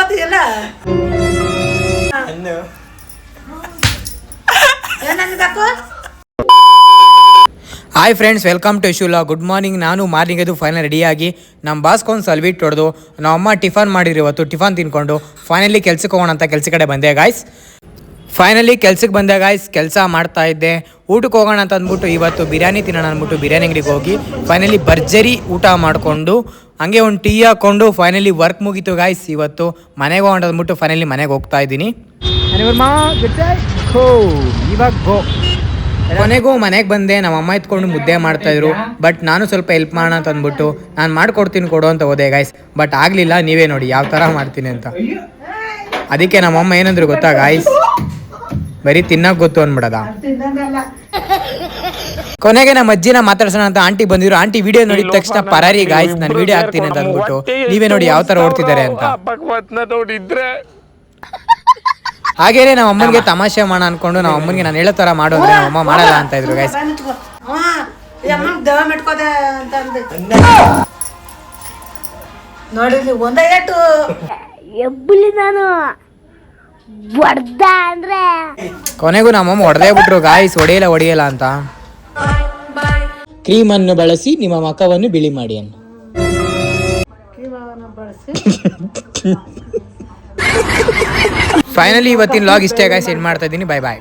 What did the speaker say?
ಅನ್ಕೋತೀಯಲ್ಲ ಏನನ್ಬೇಕು. Hi friends, welcome to ಶೂಲಾ. Good morning. ನಾನು ಮಾರ್ನಿಂಗ್ ಎದ್ದು ಫೈನಲ್ ರೆಡಿಯಾಗಿ ನಮ್ಮ ಬಾಸ್ಕೊಂದು ಸಲ್ವಿಟ್ ಹೊಡೆದು ನಮ್ಮ ಅಮ್ಮ ಟಿಫನ್ ಮಾಡಿರಿ. ಇವತ್ತು ಟಿಫನ್ ತಿನ್ಕೊಂಡು ಫೈನಲಿ ಕೆಲ್ಸಕ್ಕೆ ಹೋಗೋಣ ಅಂತ ಕೆಲಸ ಕಡೆ ಬಂದೆ ಗಾಯ್ಸ್. ಫೈನಲಿ ಕೆಲ್ಸಕ್ಕೆ ಬಂದೆ ಗಾಯ್ಸ್. ಕೆಲಸ ಮಾಡ್ತಾ ಇದ್ದೆ. ಊಟಕ್ಕೆ ಹೋಗೋಣ ಅಂತ ಅಂದ್ಬಿಟ್ಟು ಇವತ್ತು ಬಿರಿಯಾನಿ ತಿನ್ನೋಣ ಅಂದ್ಬಿಟ್ಟು ಬಿರಿಯಾನಿ ಅಂಗಡಿಗೆ ಹೋಗಿ ಫೈನಲಿ ಭರ್ಜರಿ ಊಟ ಮಾಡಿಕೊಂಡು ಹಂಗೆ ಒಂದು ಟೀ ಹಾಕ್ಕೊಂಡು ಫೈನಲಿ ವರ್ಕ್ ಮುಗೀತು ಗಾಯ್ಸ್. ಇವತ್ತು ಮನೆಗೆ ಹೋಗೋಣ ಅಂದ್ಬಿಟ್ಟು ಫೈನಲಿ ಮನೆಗೆ ಹೋಗ್ತಾ ಇದ್ದೀನಿ. ಕೊನೆಗೂ ಮನೆಗೆ ಬಂದೆ. ನಮ್ಮ ಅಮ್ಮ ಎತ್ಕೊಂಡು ಮುದ್ದೆ ಮಾಡ್ತಾಯಿದ್ರು. ಬಟ್ ನಾನು ಸ್ವಲ್ಪ ಹೆಲ್ಪ್ ಮಾಡೋಣ ಅಂತ ಅಂದ್ಬಿಟ್ಟು ನಾನು ಮಾಡ್ಕೊಡ್ತೀನಿ ಕೊಡು ಅಂತ ಹೋದೆ ಗಾಯ್ಸ್. ಬಟ್ ಆಗಲಿಲ್ಲ. ನೀವೇ ನೋಡಿ ಯಾವ ಥರ ಮಾಡ್ತೀನಿ ಅಂತ. ಅದಕ್ಕೆ ನಮ್ಮಮ್ಮ ಏನಂದ್ರು ಗೊತ್ತಾ ಗಾಯ್ಸ್, ಬರೀ ತಿನ್ನಕ್ಕೆ ಗೊತ್ತು ಅಂದ್ಬಿಡದ. ಕೊನೆಗೆ ನಮ್ಮ ಅಜ್ಜಿನ ಮಾತಾಡ್ಸೋಣ ಅಂತ ಆಂಟಿ ಬಂದಿದ್ರು. ಆಂಟಿ ವಿಡಿಯೋ ನೋಡಿದ ತಕ್ಷಣ ಪರಾರಿ ಗಾಯ್ಸ್, ನಾನು ವಿಡಿಯೋ ಹಾಕ್ತೀನಿ ಅಂತ ಅಂದ್ಬಿಟ್ಟು ನೀವೇ ನೋಡಿ ಯಾವ ಥರ ಓಡ್ತಿದ್ದಾರೆ ಅಂತ. ಹಾಗೇನೆ ನಮ್ಮ ಅಮ್ಮನಿಗೆ ತಮಾಷೆ ಮಾಡೋಣ ಅನ್ಕೊಂಡು ನಮ್ಮ ಅಮ್ಮನಿಗೆ ನಾನು ಹೇಳೋ ಥರ ಮಾಡು ಅಂದ್ರೆ ನಮ್ಮ ಅಮ್ಮ ಮಾಡಲ್ಲ ಅಂತ ಇದ್ರು ಗೈಸ್. ನೋಡಿ ಒಂದೇ ಏಟು ಎಬ್ಬಲಿ ನಾನು ಹೊಡ್ದ ಅಂದ್ರೆ ಕೊನೆಗೂ ನಮ್ಮಮ್ಮ ಹೊಡೆದೇ ಬಿಟ್ರು ಗಾಯ್ಸ್. ಹೊಡೆಯಲ್ಲ ಅಂತ. ಕ್ರೀಮನ್ನು ಬಳಸಿ ನಿಮ್ಮ ಮುಖವನ್ನು ಬಿಳಿ ಮಾಡಿ ಅನ್ನು ಫೈನಲಿ ಇವತ್ತಿನ ಲಾಗ್ ಇಷ್ಟೇ ಗಾಯ್ಸ್. ಎಂಡ್ ಮಾಡ್ತಾ ಇದ್ದೀನಿ. ಬಾಯ್ ಬಾಯ್.